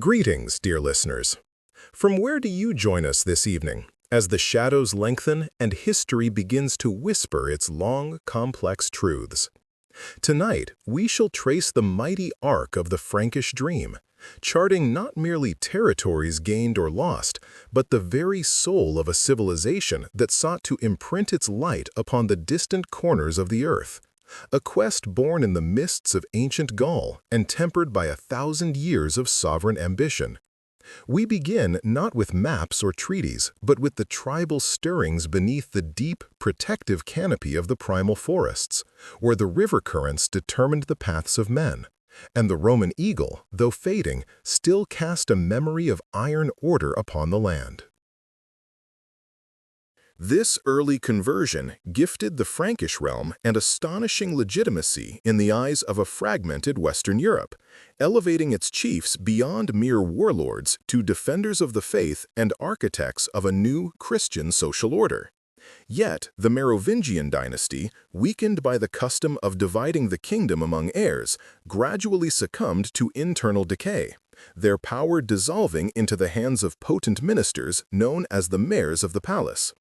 Greetings, dear listeners. From where do you join us this evening, as the shadows lengthen and history begins to whisper its long, complex truths? Tonight, we shall trace the mighty arc of the Frankish dream, charting not merely territories gained or lost, but the very soul of a civilization that sought to imprint its light upon the distant corners of the earth. A quest born in the mists of ancient Gaul and tempered by 1,000 years of sovereign ambition. We begin not with maps or treaties, but with the tribal stirrings beneath the deep, protective canopy of the primal forests, where the river currents determined the paths of men, and the Roman eagle, though fading, still cast a memory of iron order upon the land. This early conversion gifted the Frankish realm an astonishing legitimacy in the eyes of a fragmented Western Europe, elevating its chiefs beyond mere warlords to defenders of the faith and architects of a new Christian social order. Yet, the Merovingian dynasty, weakened by the custom of dividing the kingdom among heirs, gradually succumbed to internal decay, their power dissolving into the hands of potent ministers known as the mayors of the palace.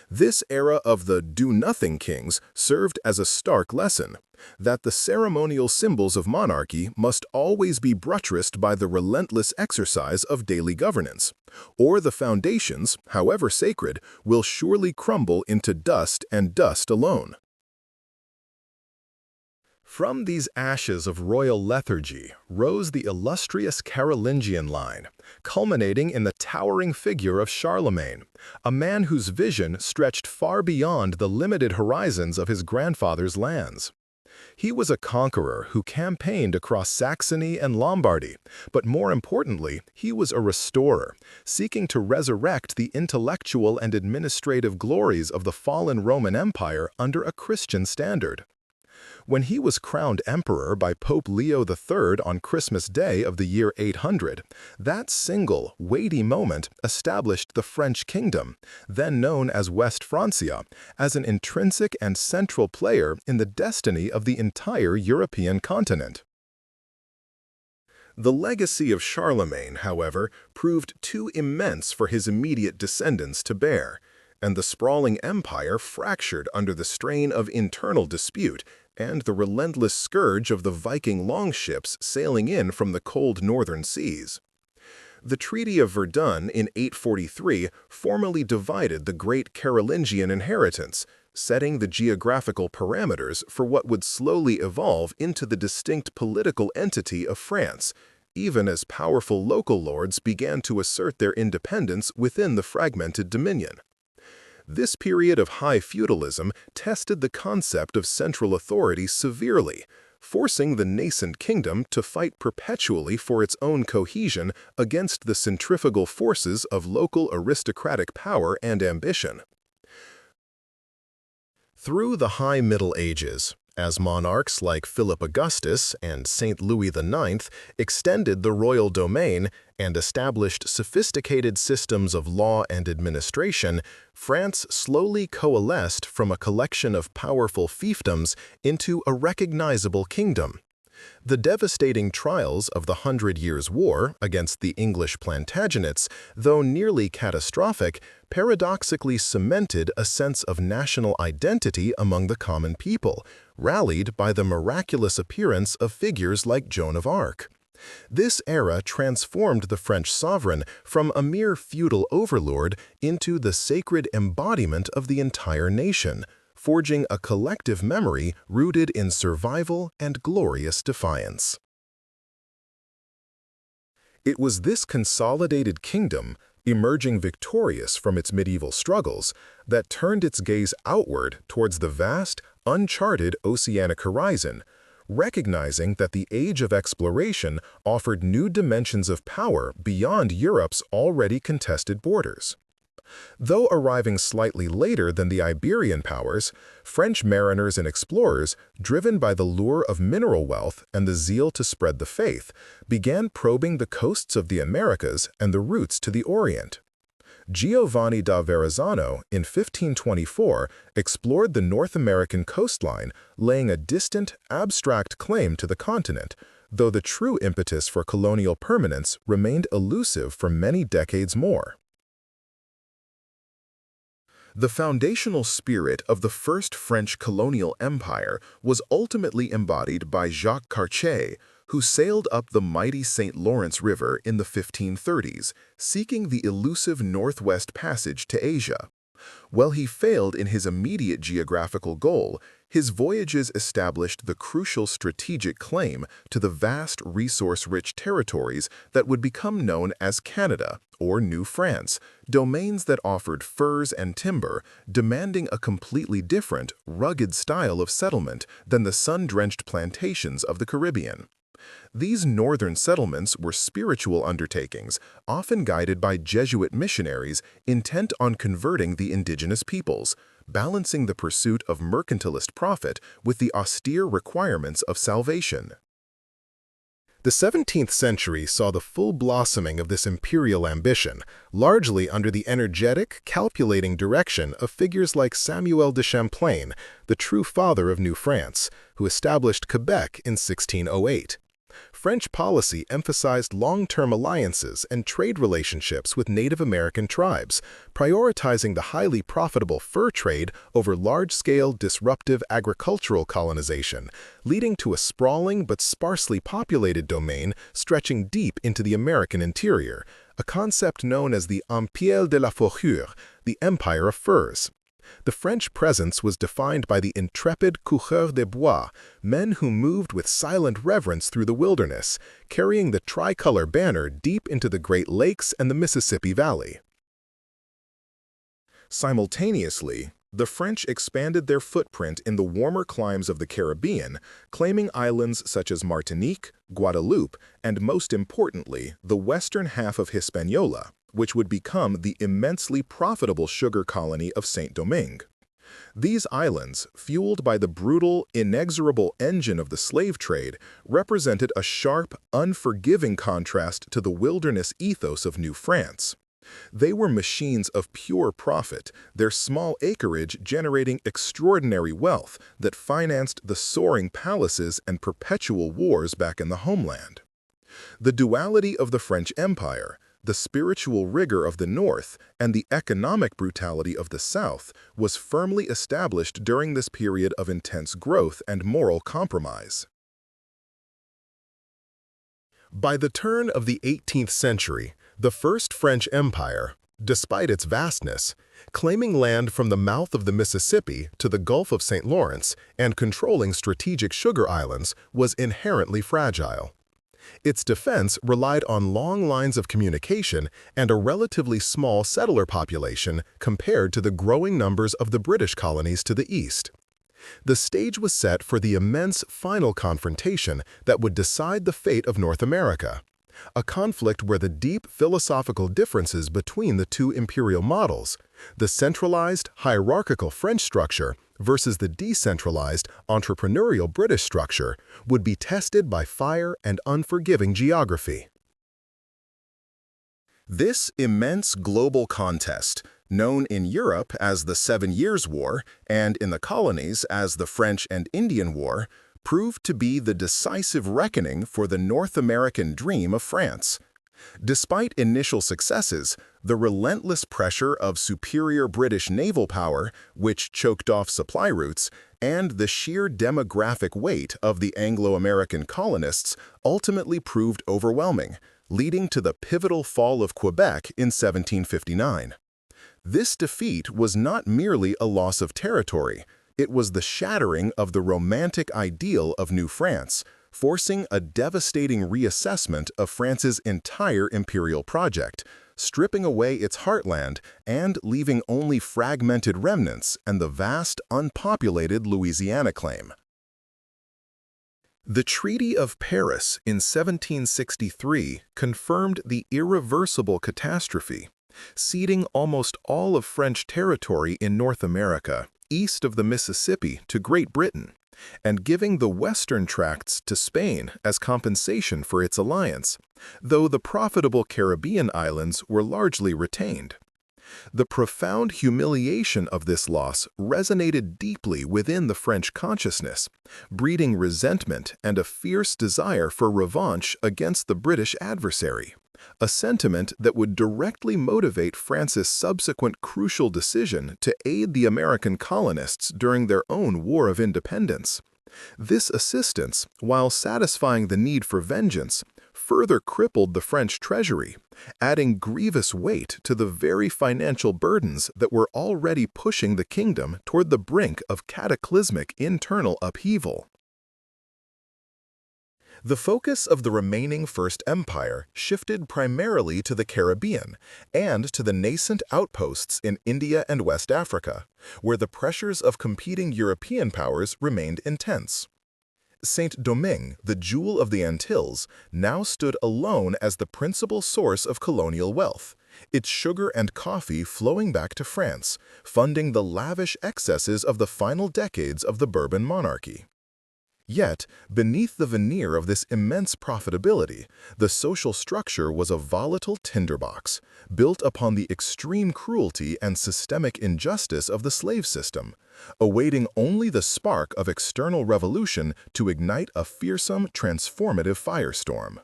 This era of the do-nothing kings served as a stark lesson that the ceremonial symbols of monarchy must always be buttressed by the relentless exercise of daily governance, or the foundations, however sacred, will surely crumble into dust and dust alone. From these ashes of royal lethargy rose the illustrious Carolingian line, culminating in the towering figure of Charlemagne, a man whose vision stretched far beyond the limited horizons of his grandfather's lands. He was a conqueror who campaigned across Saxony and Lombardy, but more importantly, he was a restorer, seeking to resurrect the intellectual and administrative glories of the fallen Roman Empire under a Christian standard. When he was crowned emperor by Pope Leo III on Christmas Day of the year 800, that single, weighty moment established the French kingdom, then known as West Francia, as an intrinsic and central player in the destiny of the entire European continent. The legacy of Charlemagne, however, proved too immense for his immediate descendants to bear, and the sprawling empire fractured under the strain of internal dispute and the relentless scourge of the Viking longships sailing in from the cold northern seas. The Treaty of Verdun in 843 formally divided the great Carolingian inheritance, setting the geographical parameters for what would slowly evolve into the distinct political entity of France, even as powerful local lords began to assert their independence within the fragmented dominion. This period of high feudalism tested the concept of central authority severely, forcing the nascent kingdom to fight perpetually for its own cohesion against the centrifugal forces of local aristocratic power and ambition. Through the High Middle Ages, as monarchs like Philip Augustus and Saint Louis IX extended the royal domain and established sophisticated systems of law and administration, France slowly coalesced from a collection of powerful fiefdoms into a recognizable kingdom. The devastating trials of the Hundred Years' War against the English Plantagenets, though nearly catastrophic, paradoxically cemented a sense of national identity among the common people, rallied by the miraculous appearance of figures like Joan of Arc. This era transformed the French sovereign from a mere feudal overlord into the sacred embodiment of the entire nation, forging a collective memory rooted in survival and glorious defiance. It was this consolidated kingdom, emerging victorious from its medieval struggles, that turned its gaze outward towards the vast, uncharted oceanic horizon, recognizing that the age of exploration offered new dimensions of power beyond Europe's already contested borders. Though arriving slightly later than the Iberian powers, French mariners and explorers, driven by the lure of mineral wealth and the zeal to spread the faith, began probing the coasts of the Americas and the routes to the Orient. Giovanni da Verrazzano, in 1524, explored the North American coastline, laying a distant, abstract claim to the continent, though the true impetus for colonial permanence remained elusive for many decades more. The foundational spirit of the first French colonial empire was ultimately embodied by Jacques Cartier, who sailed up the mighty St. Lawrence River in the 1530s, seeking the elusive Northwest Passage to Asia. While he failed in his immediate geographical goal, his voyages established the crucial strategic claim to the vast resource-rich territories that would become known as Canada or New France, domains that offered furs and timber, demanding a completely different, rugged style of settlement than the sun-drenched plantations of the Caribbean. These northern settlements were spiritual undertakings, often guided by Jesuit missionaries intent on converting the indigenous peoples, balancing the pursuit of mercantilist profit with the austere requirements of salvation. The 17th century saw the full blossoming of this imperial ambition, largely under the energetic, calculating direction of figures like Samuel de Champlain, the true father of New France, who established Quebec in 1608. French policy emphasized long-term alliances and trade relationships with Native American tribes, prioritizing the highly profitable fur trade over large-scale disruptive agricultural colonization, leading to a sprawling but sparsely populated domain stretching deep into the American interior, a concept known as the Empire de la Fourrure, the Empire of Furs. The French presence was defined by the intrepid coureurs de bois, men who moved with silent reverence through the wilderness, carrying the tricolor banner deep into the Great Lakes and the Mississippi Valley. Simultaneously, the French expanded their footprint in the warmer climes of the Caribbean, claiming islands such as Martinique, Guadeloupe, and most importantly, the western half of Hispaniola, which would become the immensely profitable sugar colony of Saint-Domingue. These islands, fueled by the brutal, inexorable engine of the slave trade, represented a sharp, unforgiving contrast to the wilderness ethos of New France. They were machines of pure profit, their small acreage generating extraordinary wealth that financed the soaring palaces and perpetual wars back in the homeland. The duality of the French Empire, the spiritual rigor of the North, and the economic brutality of the South was firmly established during this period of intense growth and moral compromise. By the turn of the 18th century, the First French Empire, despite its vastness, claiming land from the mouth of the Mississippi to the Gulf of St. Lawrence and controlling strategic sugar islands, was inherently fragile. Its defense relied on long lines of communication and a relatively small settler population compared to the growing numbers of the British colonies to the east. The stage was set for the immense final confrontation that would decide the fate of North America, a conflict where the deep philosophical differences between the two imperial models, the centralized, hierarchical French structure versus the decentralized, entrepreneurial British structure, would be tested by fire and unforgiving geography. This immense global contest, known in Europe as the 7 Years' War and in the colonies as the French and Indian War, proved to be the decisive reckoning for the North American dream of France. Despite initial successes, the relentless pressure of superior British naval power, which choked off supply routes, and the sheer demographic weight of the Anglo-American colonists ultimately proved overwhelming, leading to the pivotal fall of Quebec in 1759. This defeat was not merely a loss of territory, it was the shattering of the romantic ideal of New France, forcing a devastating reassessment of France's entire imperial project, stripping away its heartland and leaving only fragmented remnants and the vast, unpopulated Louisiana claim. The Treaty of Paris in 1763 confirmed the irreversible catastrophe, ceding almost all of French territory in North America, east of the Mississippi, to Great Britain, and giving the western tracts to Spain as compensation for its alliance, though the profitable Caribbean islands were largely retained. The profound humiliation of this loss resonated deeply within the French consciousness, breeding resentment and a fierce desire for revanche against the British adversary, a sentiment that would directly motivate France's subsequent crucial decision to aid the American colonists during their own War of Independence. This assistance, while satisfying the need for vengeance, further crippled the French treasury, adding grievous weight to the very financial burdens that were already pushing the kingdom toward the brink of cataclysmic internal upheaval. The focus of the remaining First Empire shifted primarily to the Caribbean and to the nascent outposts in India and West Africa, where the pressures of competing European powers remained intense. Saint-Domingue, the jewel of the Antilles, now stood alone as the principal source of colonial wealth, its sugar and coffee flowing back to France, funding the lavish excesses of the final decades of the Bourbon monarchy. Yet, beneath the veneer of this immense profitability, the social structure was a volatile tinderbox, built upon the extreme cruelty and systemic injustice of the slave system, awaiting only the spark of external revolution to ignite a fearsome, transformative firestorm.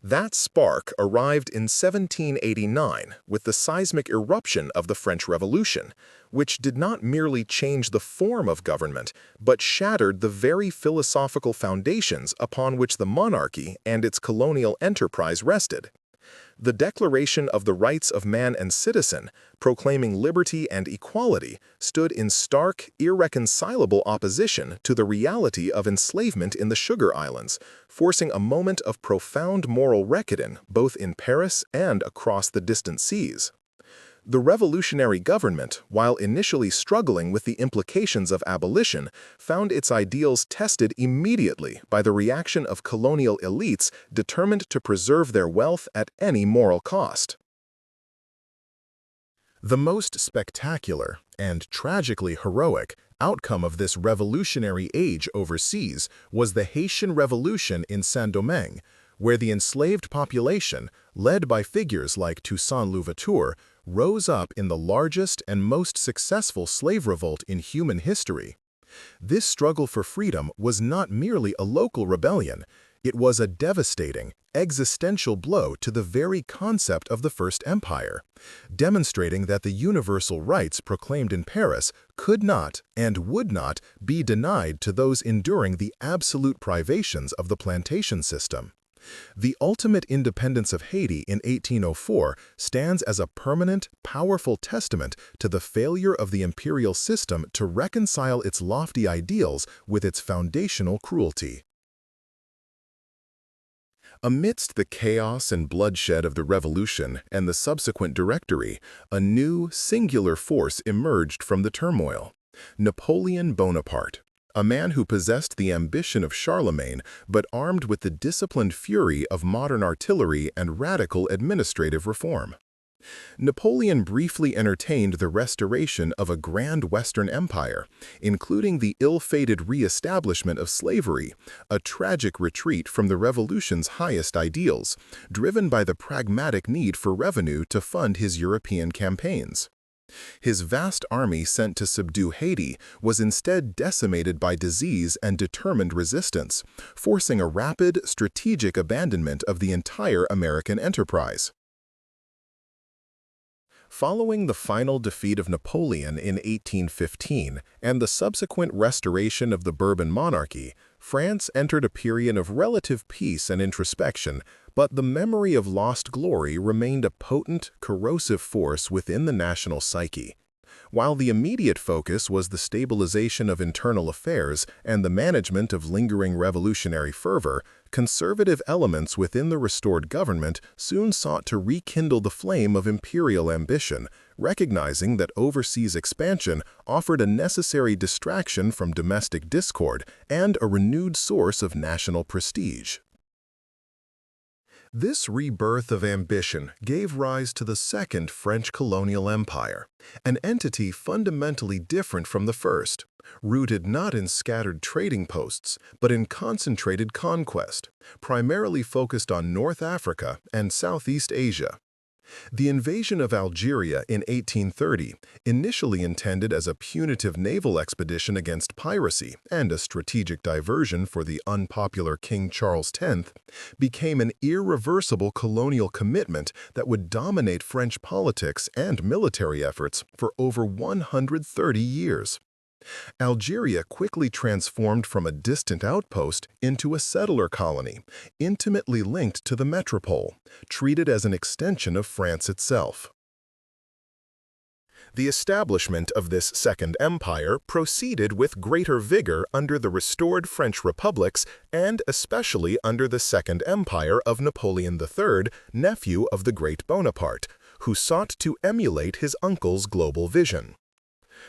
That spark arrived in 1789 with the seismic eruption of the French Revolution, which did not merely change the form of government, but shattered the very philosophical foundations upon which the monarchy and its colonial enterprise rested. The Declaration of the Rights of Man and Citizen, proclaiming liberty and equality, stood in stark, irreconcilable opposition to the reality of enslavement in the Sugar Islands, forcing a moment of profound moral reckoning both in Paris and across the distant seas. The revolutionary government, while initially struggling with the implications of abolition, found its ideals tested immediately by the reaction of colonial elites determined to preserve their wealth at any moral cost. The most spectacular and tragically heroic outcome of this revolutionary age overseas was the Haitian Revolution in Saint-Domingue, where the enslaved population, led by figures like Toussaint Louverture, rose up in the largest and most successful slave revolt in human history. This struggle for freedom was not merely a local rebellion, it was a devastating, existential blow to the very concept of the First Empire, demonstrating that the universal rights proclaimed in Paris could not and would not be denied to those enduring the absolute privations of the plantation system. The ultimate independence of Haiti in 1804 stands as a permanent, powerful testament to the failure of the imperial system to reconcile its lofty ideals with its foundational cruelty. Amidst the chaos and bloodshed of the Revolution and the subsequent Directory, a new, singular force emerged from the turmoil: Napoleon Bonaparte. A man who possessed the ambition of Charlemagne but armed with the disciplined fury of modern artillery and radical administrative reform. Napoleon briefly entertained the restoration of a grand Western empire, including the ill-fated re-establishment of slavery, a tragic retreat from the Revolution's highest ideals, driven by the pragmatic need for revenue to fund his European campaigns. His vast army sent to subdue Haiti was instead decimated by disease and determined resistance, forcing a rapid, strategic abandonment of the entire American enterprise. Following the final defeat of Napoleon in 1815 and the subsequent restoration of the Bourbon monarchy, France entered a period of relative peace and introspection, but the memory of lost glory remained a potent, corrosive force within the national psyche. While the immediate focus was the stabilization of internal affairs and the management of lingering revolutionary fervor, conservative elements within the restored government soon sought to rekindle the flame of imperial ambition, recognizing that overseas expansion offered a necessary distraction from domestic discord and a renewed source of national prestige. This rebirth of ambition gave rise to the Second French colonial empire, an entity fundamentally different from the first, rooted not in scattered trading posts, but in concentrated conquest, primarily focused on North Africa and Southeast Asia. The invasion of Algeria in 1830, initially intended as a punitive naval expedition against piracy and a strategic diversion for the unpopular King Charles X, became an irreversible colonial commitment that would dominate French politics and military efforts for over 130 years. Algeria quickly transformed from a distant outpost into a settler colony, intimately linked to the metropole, treated as an extension of France itself. The establishment of this Second Empire proceeded with greater vigor under the restored French republics and especially under the Second Empire of Napoleon III, nephew of the great Bonaparte, who sought to emulate his uncle's global vision.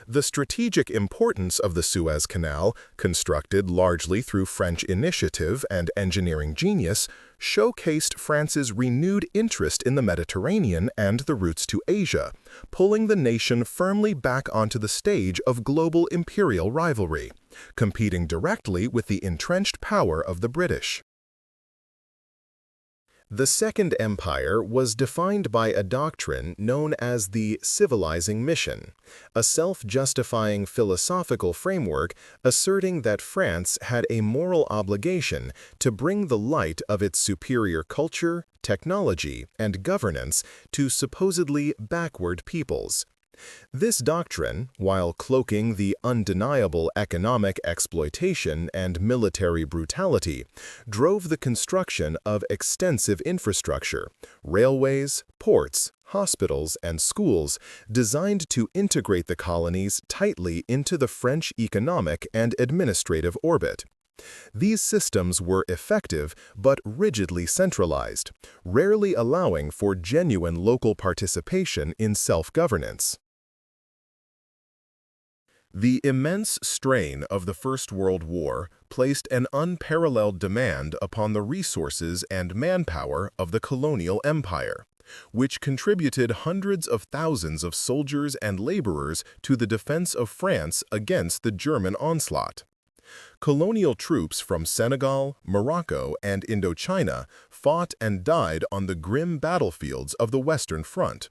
The strategic importance of the Suez Canal, constructed largely through French initiative and engineering genius, showcased France's renewed interest in the Mediterranean and the routes to Asia, pulling the nation firmly back onto the stage of global imperial rivalry, competing directly with the entrenched power of the British. The Second Empire was defined by a doctrine known as the civilizing mission, a self-justifying philosophical framework asserting that France had a moral obligation to bring the light of its superior culture, technology, and governance to supposedly backward peoples. This doctrine, while cloaking the undeniable economic exploitation and military brutality, drove the construction of extensive infrastructure, railways, ports, hospitals, and schools designed to integrate the colonies tightly into the French economic and administrative orbit. These systems were effective but rigidly centralized, rarely allowing for genuine local participation in self-governance. The immense strain of the First World War placed an unparalleled demand upon the resources and manpower of the colonial empire, which contributed hundreds of thousands of soldiers and laborers to the defense of France against the German onslaught. Colonial troops from Senegal, Morocco, and Indochina fought and died on the grim battlefields of the Western Front,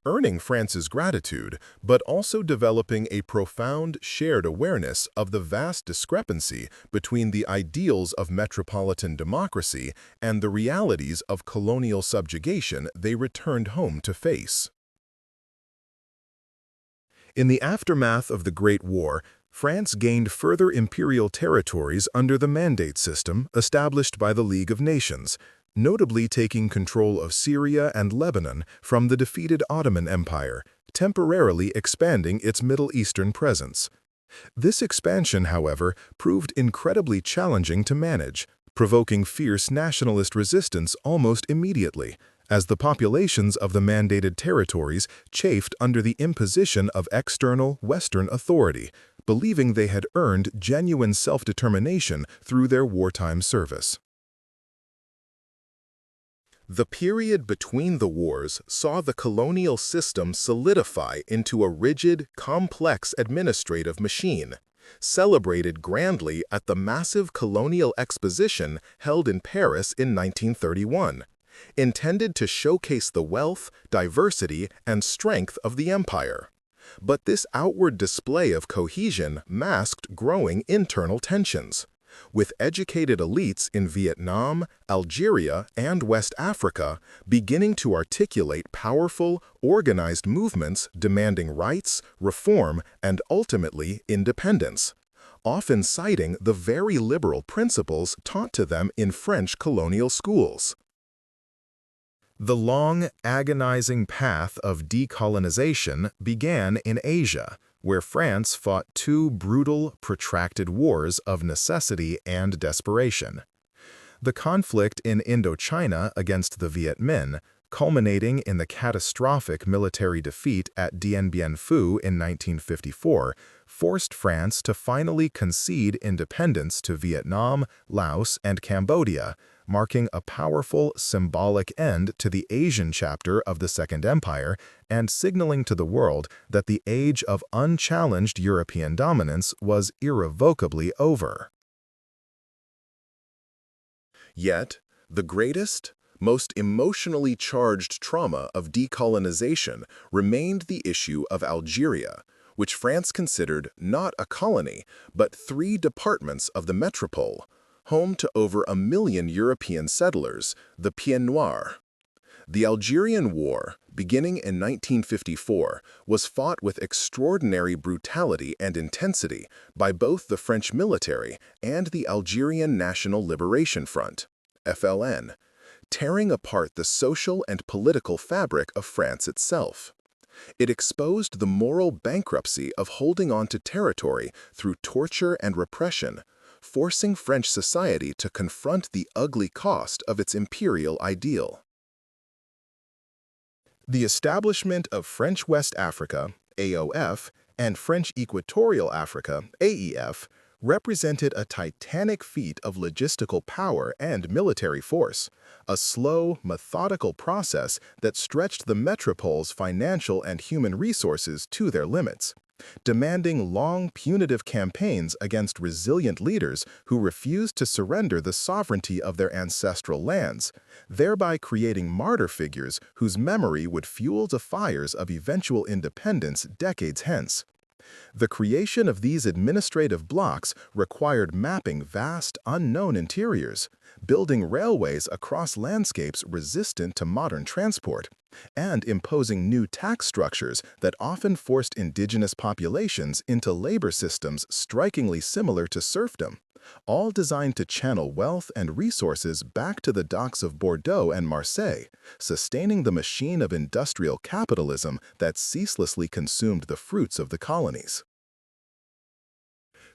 earning France's gratitude, but also developing a profound shared awareness of the vast discrepancy between the ideals of metropolitan democracy and the realities of colonial subjugation they returned home to face. In the aftermath of the Great War, France gained further imperial territories under the Mandate system established by the League of Nations, notably taking control of Syria and Lebanon from the defeated Ottoman Empire, temporarily expanding its Middle Eastern presence. This expansion, however, proved incredibly challenging to manage, provoking fierce nationalist resistance almost immediately, as the populations of the mandated territories chafed under the imposition of external Western authority, believing they had earned genuine self-determination through their wartime service. The period between the wars saw the colonial system solidify into a rigid, complex administrative machine, celebrated grandly at the massive colonial exposition held in Paris in 1931, intended to showcase the wealth, diversity, and strength of the empire. But this outward display of cohesion masked growing internal tensions, with educated elites in Vietnam, Algeria, and West Africa beginning to articulate powerful, organized movements demanding rights, reform, and ultimately independence, often citing the very liberal principles taught to them in French colonial schools. The long, agonizing path of decolonization began in Asia, where France fought two brutal, protracted wars of necessity and desperation. The conflict in Indochina against the Viet Minh, culminating in the catastrophic military defeat at Dien Bien Phu in 1954, forced France to finally concede independence to Vietnam, Laos, and Cambodia, marking a powerful, symbolic end to the Asian chapter of the Second Empire and signaling to the world that the age of unchallenged European dominance was irrevocably over. Yet, the greatest, Most emotionally charged trauma of decolonization remained the issue of Algeria, which France considered not a colony, but three departments of the metropole, home to over 1 million European settlers, the Pieds Noirs. The Algerian War, beginning in 1954, was fought with extraordinary brutality and intensity by both the French military and the Algerian National Liberation Front, FLN, tearing apart the social and political fabric of France itself. It exposed the moral bankruptcy of holding on to territory through torture and repression, forcing French society to confront the ugly cost of its imperial ideal. The establishment of French West Africa, AOF, and French Equatorial Africa, AEF, represented a titanic feat of logistical power and military force, a slow, methodical process that stretched the metropole's financial and human resources to their limits, demanding long, punitive campaigns against resilient leaders who refused to surrender the sovereignty of their ancestral lands, thereby creating martyr figures whose memory would fuel the fires of eventual independence decades hence. The creation of these administrative blocks required mapping vast, unknown interiors, building railways across landscapes resistant to modern transport, and imposing new tax structures that often forced indigenous populations into labor systems strikingly similar to serfdom, all designed to channel wealth and resources back to the docks of Bordeaux and Marseille, sustaining the machine of industrial capitalism that ceaselessly consumed the fruits of the colonies.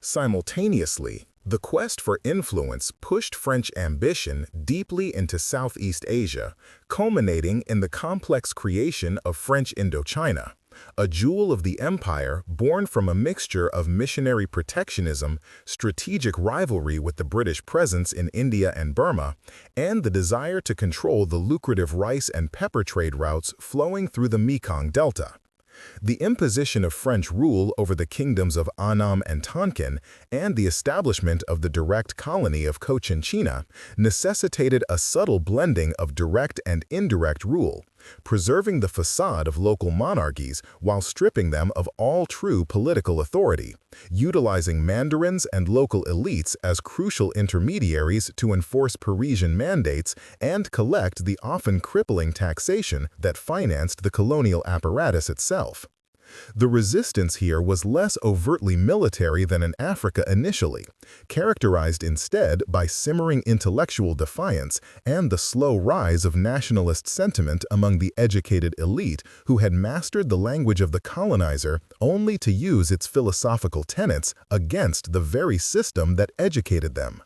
Simultaneously, the quest for influence pushed French ambition deeply into Southeast Asia, culminating in the complex creation of French Indochina, a jewel of the empire born from a mixture of missionary protectionism, strategic rivalry with the British presence in India and Burma, and the desire to control the lucrative rice and pepper trade routes flowing through the Mekong Delta. The imposition of French rule over the kingdoms of Annam and Tonkin and the establishment of the direct colony of Cochinchina necessitated a subtle blending of direct and indirect rule, preserving the facade of local monarchies while stripping them of all true political authority, utilizing mandarins and local elites as crucial intermediaries to enforce Parisian mandates and collect the often crippling taxation that financed the colonial apparatus itself. The resistance here was less overtly military than in Africa initially, characterized instead by simmering intellectual defiance and the slow rise of nationalist sentiment among the educated elite who had mastered the language of the colonizer only to use its philosophical tenets against the very system that educated them.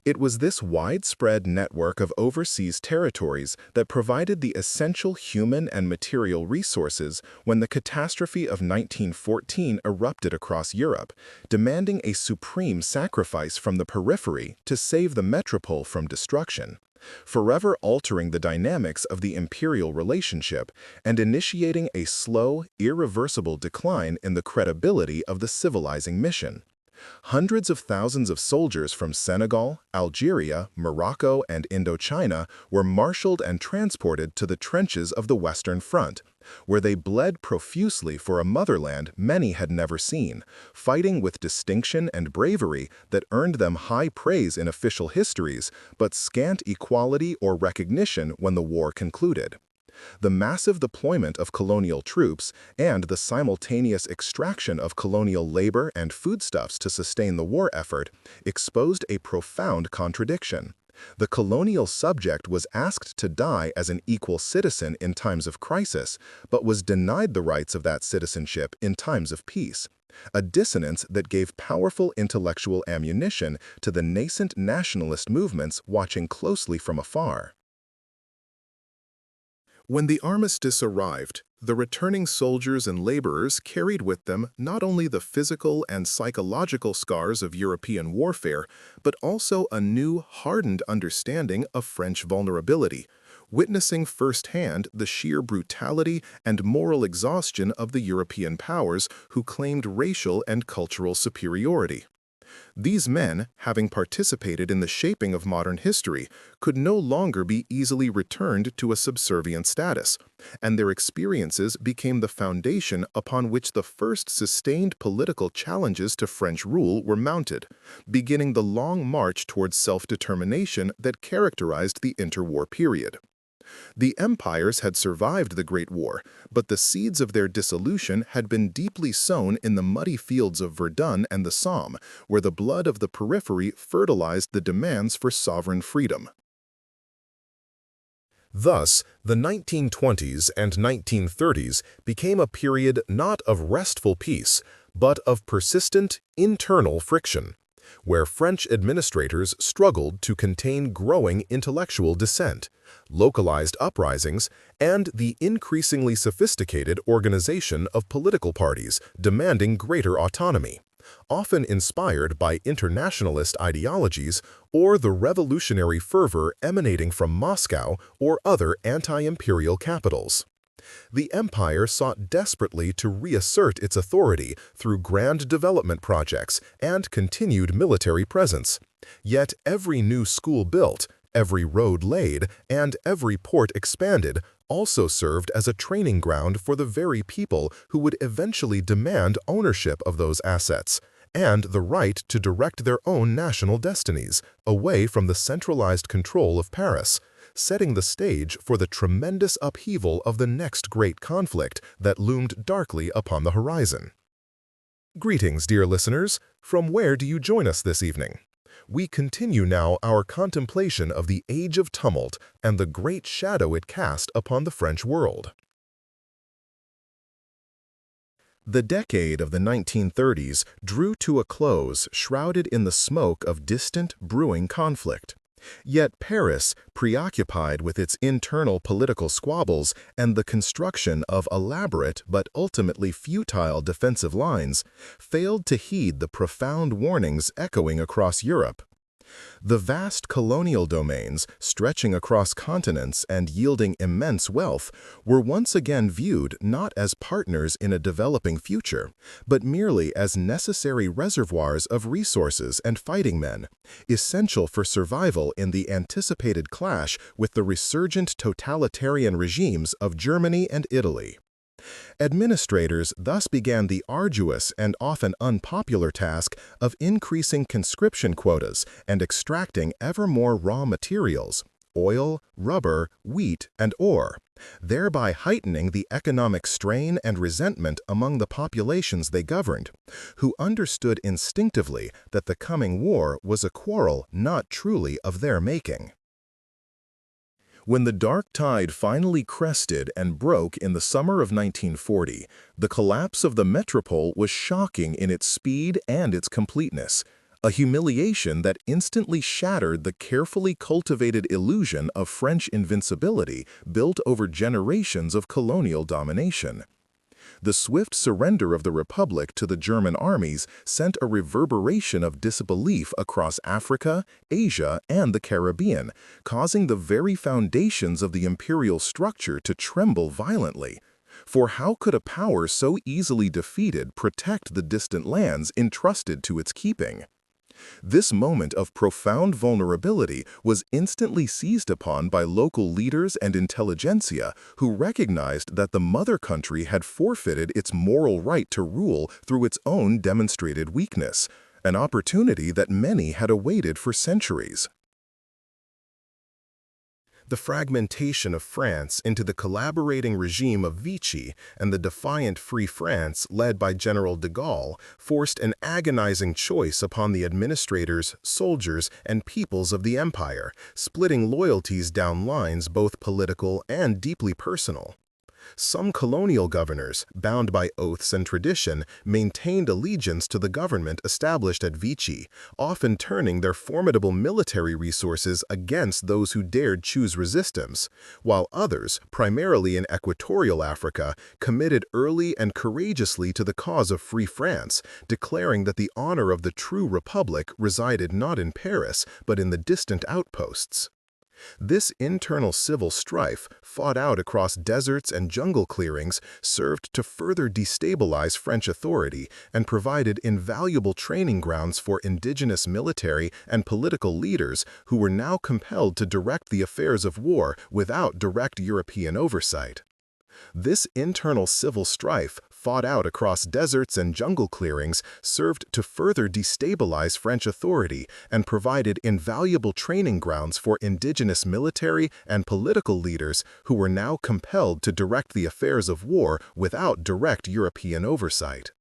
It was this widespread network of overseas territories that provided the essential human and material resources when the catastrophe of 1914 erupted across Europe, demanding a supreme sacrifice from the periphery to save the metropole from destruction, forever altering the dynamics of the imperial relationship and initiating a slow, irreversible decline in the credibility of the civilizing mission. Hundreds of thousands of soldiers from Senegal, Algeria, Morocco, and Indochina were marshaled and transported to the trenches of the Western Front, where they bled profusely for a motherland many had never seen, fighting with distinction and bravery that earned them high praise in official histories, but scant equality or recognition when the war concluded. The massive deployment of colonial troops and the simultaneous extraction of colonial labor and foodstuffs to sustain the war effort exposed a profound contradiction. The colonial subject was asked to die as an equal citizen in times of crisis, but was denied the rights of that citizenship in times of peace, a dissonance that gave powerful intellectual ammunition to the nascent nationalist movements watching closely from afar. When the armistice arrived, the returning soldiers and laborers carried with them not only the physical and psychological scars of European warfare, but also a new, hardened understanding of French vulnerability, witnessing firsthand the sheer brutality and moral exhaustion of the European powers who claimed racial and cultural superiority. These men, having participated in the shaping of modern history, could no longer be easily returned to a subservient status, and their experiences became the foundation upon which the first sustained political challenges to French rule were mounted, beginning the long march towards self-determination that characterized the interwar period. The empires had survived the Great War, but the seeds of their dissolution had been deeply sown in the muddy fields of Verdun and the Somme, where the blood of the periphery fertilized the demands for sovereign freedom. Thus, the 1920s and 1930s became a period not of restful peace, but of persistent internal friction, where French administrators struggled to contain growing intellectual dissent, localized uprisings, and the increasingly sophisticated organization of political parties demanding greater autonomy, often inspired by internationalist ideologies or the revolutionary fervor emanating from Moscow or other anti-imperial capitals. The empire sought desperately to reassert its authority through grand development projects and continued military presence. Yet every new school built, every road laid, and every port expanded also served as a training ground for the very people who would eventually demand ownership of those assets and the right to direct their own national destinies away from the centralized control of Paris, setting the stage for the tremendous upheaval of the next great conflict that loomed darkly upon the horizon. Greetings, dear listeners. From where do you join us this evening? We continue now our contemplation of the Age of Tumult and the great shadow it cast upon the French world. The decade of the 1930s drew to a close, shrouded in the smoke of distant, brewing conflict. Yet Paris, preoccupied with its internal political squabbles and the construction of elaborate but ultimately futile defensive lines, failed to heed the profound warnings echoing across Europe. The vast colonial domains, stretching across continents and yielding immense wealth, were once again viewed not as partners in a developing future, but merely as necessary reservoirs of resources and fighting men, essential for survival in the anticipated clash with the resurgent totalitarian regimes of Germany and Italy. Administrators thus began the arduous and often unpopular task of increasing conscription quotas and extracting ever more raw materials, oil, rubber, wheat, and ore, thereby heightening the economic strain and resentment among the populations they governed, who understood instinctively that the coming war was a quarrel not truly of their making. When the dark tide finally crested and broke in the summer of 1940, the collapse of the metropole was shocking in its speed and its completeness, a humiliation that instantly shattered the carefully cultivated illusion of French invincibility built over generations of colonial domination. The swift surrender of the Republic to the German armies sent a reverberation of disbelief across Africa, Asia, and the Caribbean, causing the very foundations of the imperial structure to tremble violently. For how could a power so easily defeated protect the distant lands entrusted to its keeping? This moment of profound vulnerability was instantly seized upon by local leaders and intelligentsia who recognized that the mother country had forfeited its moral right to rule through its own demonstrated weakness, an opportunity that many had awaited for centuries. The fragmentation of France into the collaborating regime of Vichy and the defiant Free France led by General de Gaulle forced an agonizing choice upon the administrators, soldiers, and peoples of the empire, splitting loyalties down lines both political and deeply personal. Some colonial governors, bound by oaths and tradition, maintained allegiance to the government established at Vichy, often turning their formidable military resources against those who dared choose resistance, while others, primarily in Equatorial Africa, committed early and courageously to the cause of Free France, declaring that the honor of the true republic resided not in Paris, but in the distant outposts. This internal civil strife, fought out across deserts and jungle clearings, served to further destabilize French authority and provided invaluable training grounds for indigenous military and political leaders who were now compelled to direct the affairs of war without direct European oversight. This internal civil strife, fought out across deserts and jungle clearings, served to further destabilize French authority and provided invaluable training grounds for indigenous military and political leaders who were now compelled to direct the affairs of war without direct European oversight.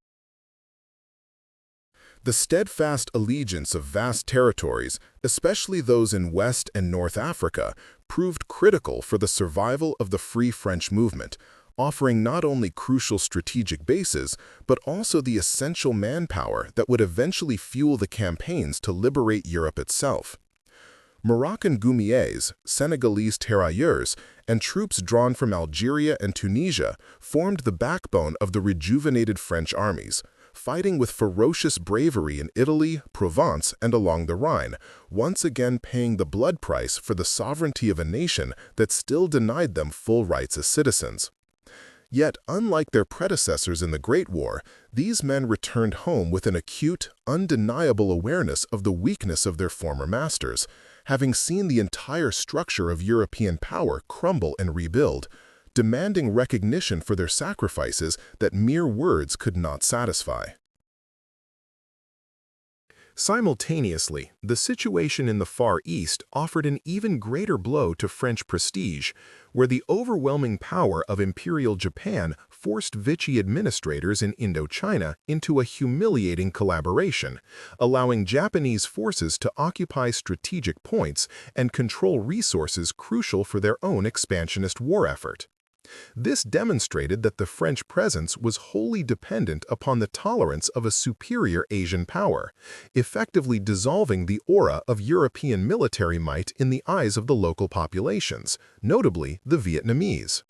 The steadfast allegiance of vast territories, especially those in West and North Africa, proved critical for the survival of the Free French movement, offering not only crucial strategic bases, but also the essential manpower that would eventually fuel the campaigns to liberate Europe itself. Moroccan goumiers, Senegalese tirailleurs, and troops drawn from Algeria and Tunisia formed the backbone of the rejuvenated French armies, fighting with ferocious bravery in Italy, Provence, and along the Rhine, once again paying the blood price for the sovereignty of a nation that still denied them full rights as citizens. Yet, unlike their predecessors in the Great War, these men returned home with an acute, undeniable awareness of the weakness of their former masters, having seen the entire structure of European power crumble and rebuild, demanding recognition for their sacrifices that mere words could not satisfy. Simultaneously, the situation in the Far East offered an even greater blow to French prestige, where the overwhelming power of Imperial Japan forced Vichy administrators in Indochina into a humiliating collaboration, allowing Japanese forces to occupy strategic points and control resources crucial for their own expansionist war effort. This demonstrated that the French presence was wholly dependent upon the tolerance of a superior Asian power, effectively dissolving the aura of European military might in the eyes of the local populations, notably the Vietnamese.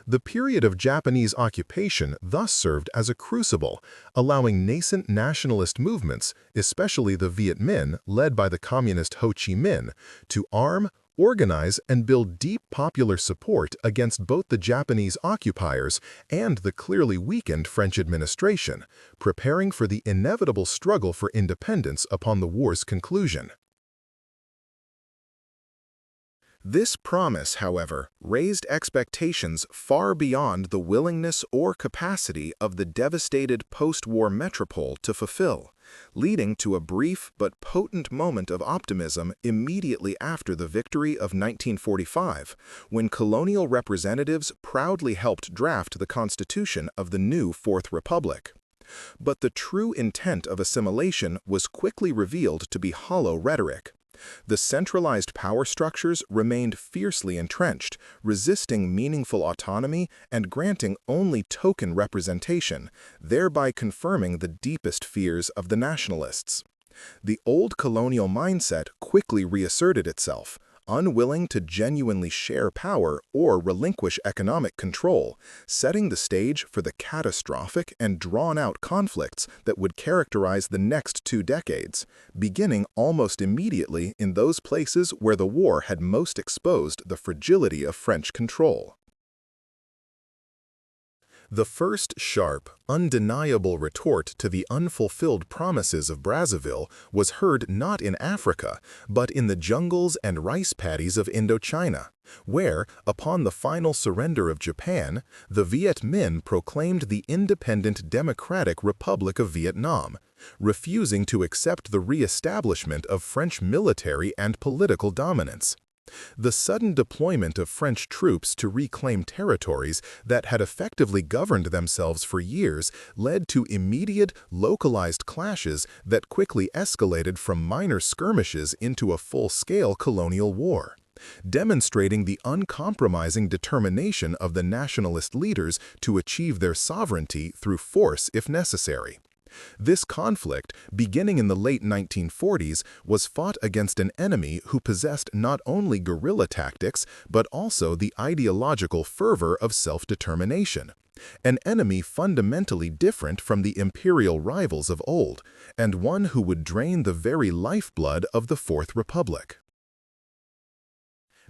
The period of Japanese occupation thus served as a crucible, allowing nascent nationalist movements, especially the Viet Minh led by the communist Ho Chi Minh, to arm, organize, and build deep popular support against both the Japanese occupiers and the clearly weakened French administration, preparing for the inevitable struggle for independence upon the war's conclusion. This promise, however, raised expectations far beyond the willingness or capacity of the devastated post-war metropole to fulfill, leading to a brief but potent moment of optimism immediately after the victory of 1945, when colonial representatives proudly helped draft the constitution of the new Fourth Republic. But the true intent of assimilation was quickly revealed to be hollow rhetoric. The centralized power structures remained fiercely entrenched, resisting meaningful autonomy and granting only token representation, thereby confirming the deepest fears of the nationalists. The old colonial mindset quickly reasserted itself, unwilling to genuinely share power or relinquish economic control, setting the stage for the catastrophic and drawn-out conflicts that would characterize the next 2 decades, beginning almost immediately in those places where the war had most exposed the fragility of French control. The first sharp, undeniable retort to the unfulfilled promises of Brazzaville was heard not in Africa, but in the jungles and rice paddies of Indochina, where, upon the final surrender of Japan, the Viet Minh proclaimed the independent Democratic Republic of Vietnam, refusing to accept the re-establishment of French military and political dominance. The sudden deployment of French troops to reclaim territories that had effectively governed themselves for years led to immediate, localized clashes that quickly escalated from minor skirmishes into a full-scale colonial war, demonstrating the uncompromising determination of the nationalist leaders to achieve their sovereignty through force if necessary. This conflict, beginning in the late 1940s, was fought against an enemy who possessed not only guerrilla tactics, but also the ideological fervor of self-determination. An enemy fundamentally different from the imperial rivals of old, and one who would drain the very lifeblood of the Fourth Republic.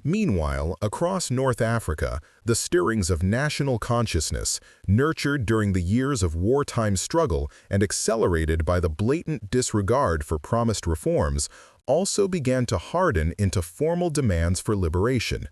Meanwhile, across North Africa, the stirrings of national consciousness, nurtured during the years of wartime struggle and accelerated by the blatant disregard for promised reforms, also began to harden into formal demands for liberation.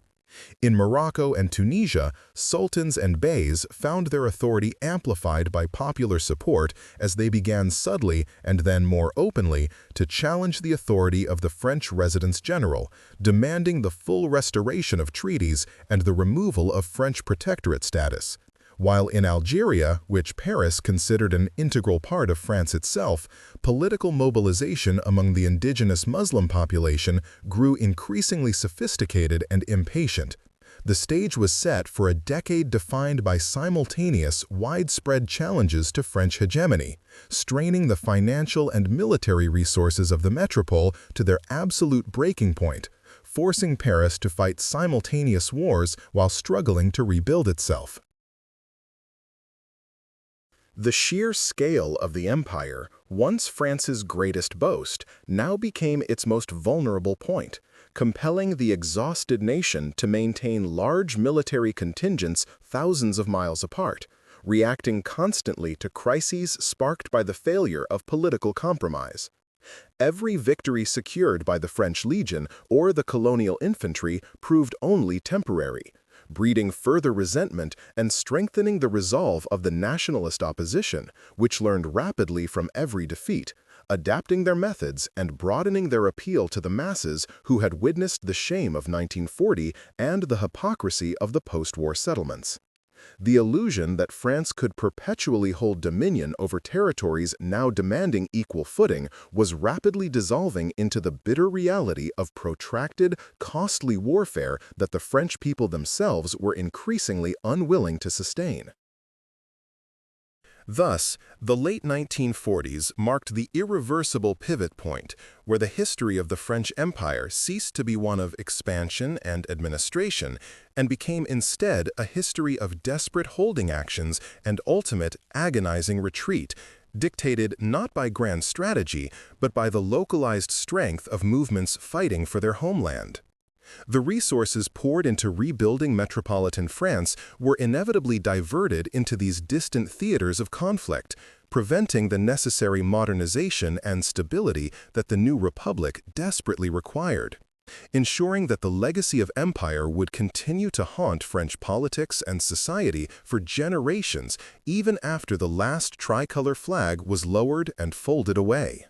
In Morocco and Tunisia, sultans and beys found their authority amplified by popular support as they began subtly and then more openly to challenge the authority of the French residence general, demanding the full restoration of treaties and the removal of French protectorate status. While in Algeria, which Paris considered an integral part of France itself, political mobilization among the indigenous Muslim population grew increasingly sophisticated and impatient. The stage was set for a decade defined by simultaneous, widespread challenges to French hegemony, straining the financial and military resources of the metropole to their absolute breaking point, forcing Paris to fight simultaneous wars while struggling to rebuild itself. The sheer scale of the empire, once France's greatest boast, now became its most vulnerable point, compelling the exhausted nation to maintain large military contingents thousands of miles apart, reacting constantly to crises sparked by the failure of political compromise. Every victory secured by the French Legion or the colonial infantry proved only temporary, breeding further resentment and strengthening the resolve of the nationalist opposition, which learned rapidly from every defeat, adapting their methods and broadening their appeal to the masses who had witnessed the shame of 1940 and the hypocrisy of the post-war settlements. The illusion that France could perpetually hold dominion over territories now demanding equal footing was rapidly dissolving into the bitter reality of protracted, costly warfare that the French people themselves were increasingly unwilling to sustain. Thus, the late 1940s marked the irreversible pivot point where the history of the French Empire ceased to be one of expansion and administration and became instead a history of desperate holding actions and ultimate agonizing retreat, dictated not by grand strategy but by the localized strength of movements fighting for their homeland. The resources poured into rebuilding metropolitan France were inevitably diverted into these distant theaters of conflict, preventing the necessary modernization and stability that the new republic desperately required. Ensuring that the legacy of empire would continue to haunt French politics and society for generations, even after the last tricolor flag was lowered and folded away.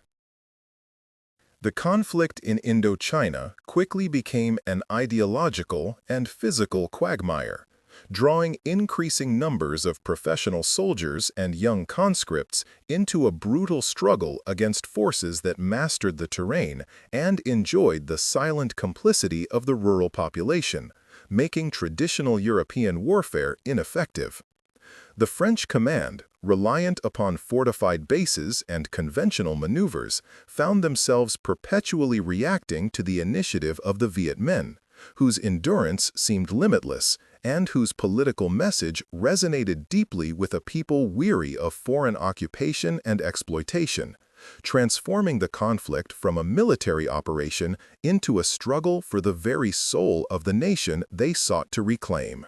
The conflict in Indochina quickly became an ideological and physical quagmire, drawing increasing numbers of professional soldiers and young conscripts into a brutal struggle against forces that mastered the terrain and enjoyed the silent complicity of the rural population, making traditional European warfare ineffective. The French command, reliant upon fortified bases and conventional maneuvers, found themselves perpetually reacting to the initiative of the Viet Minh, whose endurance seemed limitless and whose political message resonated deeply with a people weary of foreign occupation and exploitation, transforming the conflict from a military operation into a struggle for the very soul of the nation they sought to reclaim.